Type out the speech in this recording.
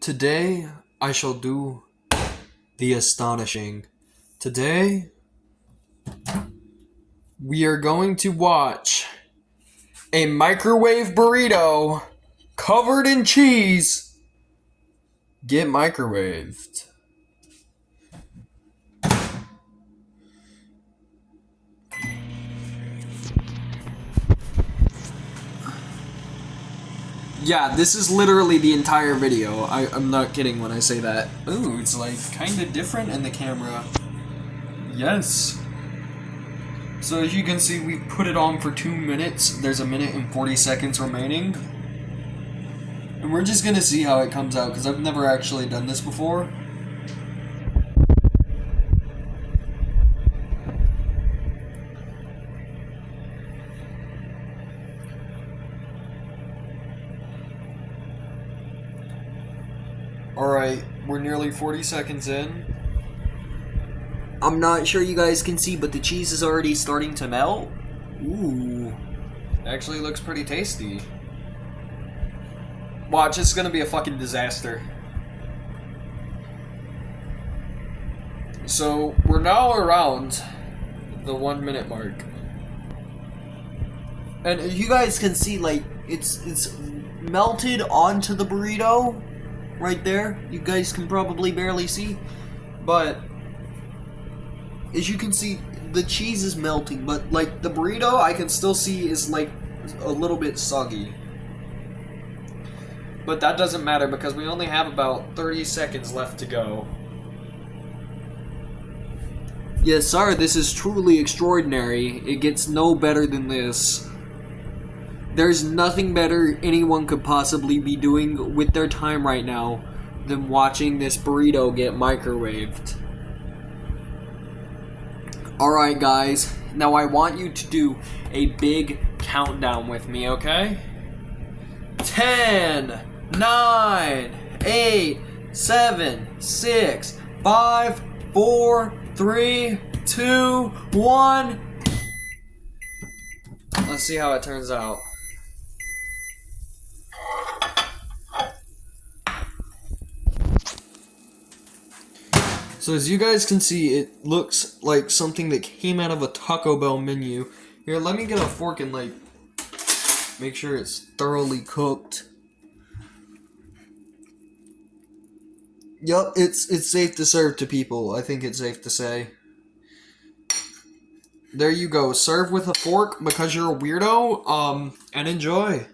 Today, I shall do the astonishing. Today, we are going to watch a microwave burrito covered in cheese get microwaved. Yeah, this is literally the entire video. I'm not kidding when I say that. Ooh, it's like kind of different in the camera. Yes. So as you can see, we put it on for 2 minutes. There's 1 minute and 40 seconds remaining. And we're just gonna see how it comes out, because I've never actually done this before. Alright, we're nearly 40 seconds in. I'm not sure you guys can see, but the cheese is already starting to melt. Ooh. Actually looks pretty tasty. Watch, it's gonna be a fucking disaster. So, we're now around the 1 minute mark. And you guys can see, like, it's melted onto the burrito. Right there. You guys can probably barely see. But as you can see, the cheese is melting, but like the burrito I can still see is like a little bit soggy. But that doesn't matter because we only have about 30 seconds left to go. Yes, sir, this is truly extraordinary. It gets no better than this. There's nothing better anyone could possibly be doing with their time right now than watching this burrito get microwaved. Alright guys, now I want you to do a big countdown with me, okay? 10, 9, 8, 7, 6, 5, 4, 3, 2, 1. Let's see how it turns out. So as you guys can see, it looks like something that came out of a Taco Bell menu. Here, let me get a fork and like make sure it's thoroughly cooked. Yup, it's safe to serve to people. I think it's safe to say. There you go. Serve with a fork because you're a weirdo. And enjoy.